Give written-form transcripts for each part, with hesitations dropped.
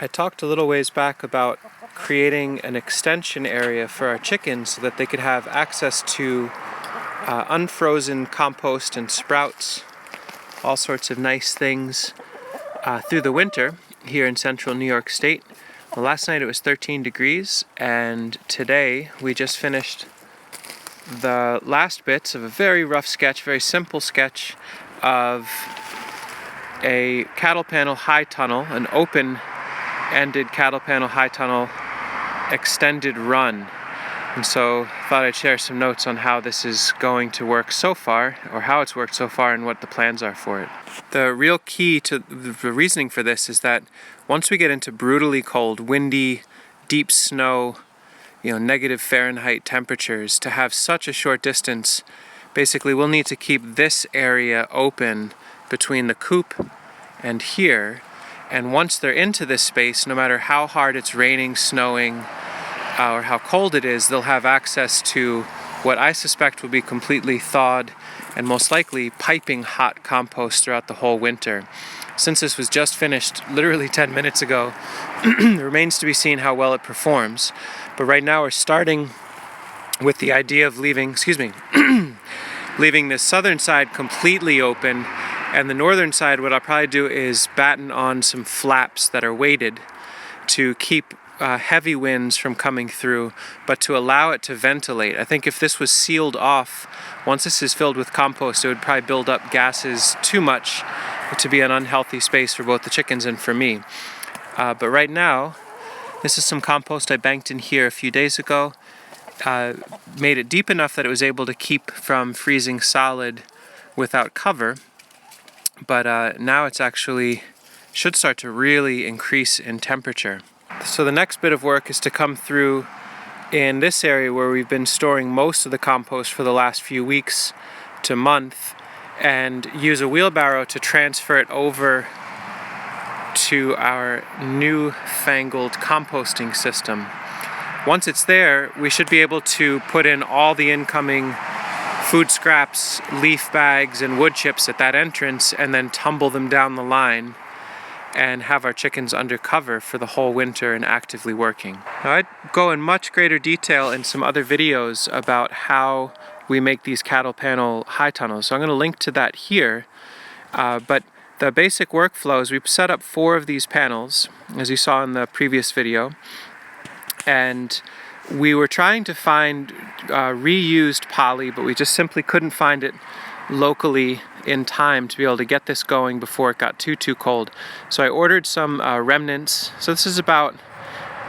I talked a little ways back about creating an extension area for our chickens so that they could have access to unfrozen compost and sprouts, all sorts of nice things through the winter here in central New York State. Well, last night it was 13 degrees, and today we just finished the last bits of a very rough sketch, very simple sketch of a cattle panel high tunnel, an open-ended cattle panel high tunnel extended run. And so I thought I'd share some notes on how this is going to work so far, or how it's worked so far and what the plans are for it. The real key to the reasoning for this is that once we get into brutally cold, windy, deep snow, negative Fahrenheit temperatures, to have such a short distance, basically we'll need to keep this area open between the coop and here. And once they're into this space, no matter how hard it's raining, snowing, or how cold it is, they'll have access to what I suspect will be completely thawed and most likely piping hot compost throughout the whole winter. Since this was just finished literally 10 minutes ago, it remains to be seen how well it performs. But right now we're starting with the idea of leaving the southern side completely open, and the northern side, what I'll probably do is batten on some flaps that are weighted to keep heavy winds from coming through, but to allow it to ventilate. I think if this was sealed off, once this is filled with compost, it would probably build up gases too much to be an unhealthy space for both the chickens and for me. But right now, this is some compost I banked in here a few days ago. Made it deep enough that it was able to keep from freezing solid without cover. But now it's actually should start to really increase in temperature. So the next bit of work is to come through in this area where we've been storing most of the compost for the last few weeks to month, and use a wheelbarrow to transfer it over to our new-fangled composting system. Once it's there, we should be able to put in all the incoming food scraps, leaf bags, and wood chips at that entrance, and then tumble them down the line and have our chickens under cover for the whole winter and actively working. Now, I'd go in much greater detail in some other videos about how we make these cattle panel high tunnels, so I'm going to link to that here. But the basic workflow is we've set up 4 of these panels, as you saw in the previous video, and we were trying to find reused poly, but we just simply couldn't find it locally in time to be able to get this going before it got too cold. So I ordered some remnants. So this is about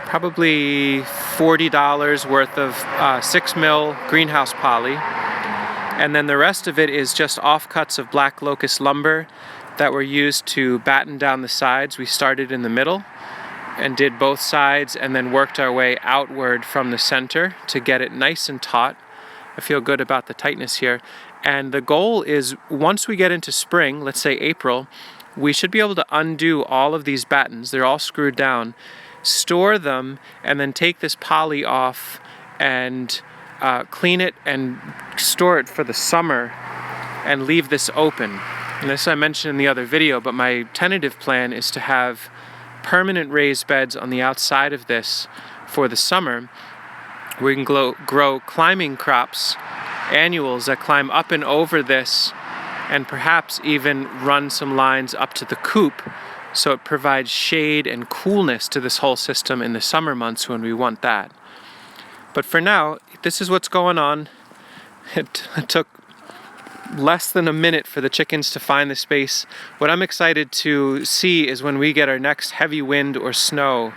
probably $40 worth of 6 mil greenhouse poly, and then the rest of it is just offcuts of black locust lumber that were used to batten down the sides. We started in the middle and did both sides, and then worked our way outward from the center to get it nice and taut. I feel good about the tightness here. And the goal is, once we get into spring, let's say April, we should be able to undo all of these battens. They're all screwed down, store them, and then take this poly off and clean it and store it for the summer and leave this open. And this I mentioned in the other video, but my tentative plan is to have permanent raised beds on the outside of this for the summer. We can grow climbing crops, annuals that climb up and over this, and perhaps even run some lines up to the coop, so it provides shade and coolness to this whole system in the summer months when we want that. But for now, this is what's going on. It took less than a minute for the chickens to find the space. What I'm excited to see is when we get our next heavy wind or snow,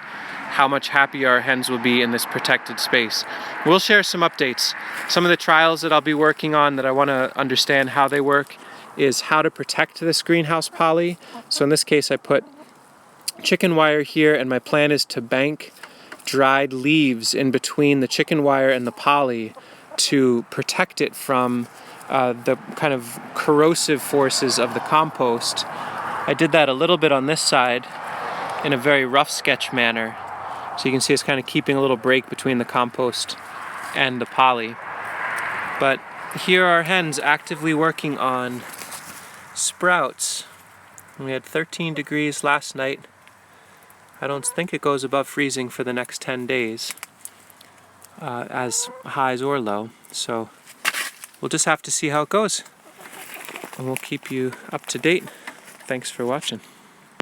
how much happier our hens will be in this protected space. We'll share some updates. Some of the trials that I'll be working on that I want to understand how they work is how to protect this greenhouse poly. So in this case I put chicken wire here, and my plan is to bank dried leaves in between the chicken wire and the poly to protect it from the kind of corrosive forces of the compost. I did that a little bit on this side in a very rough sketch manner. So you can see it's kind of keeping a little break between the compost and the poly. But here are hens actively working on sprouts. We had 13 degrees last night. I don't think it goes above freezing for the next 10 days, as highs or low, so we'll just have to see how it goes. And we'll keep you up to date. Thanks for watching.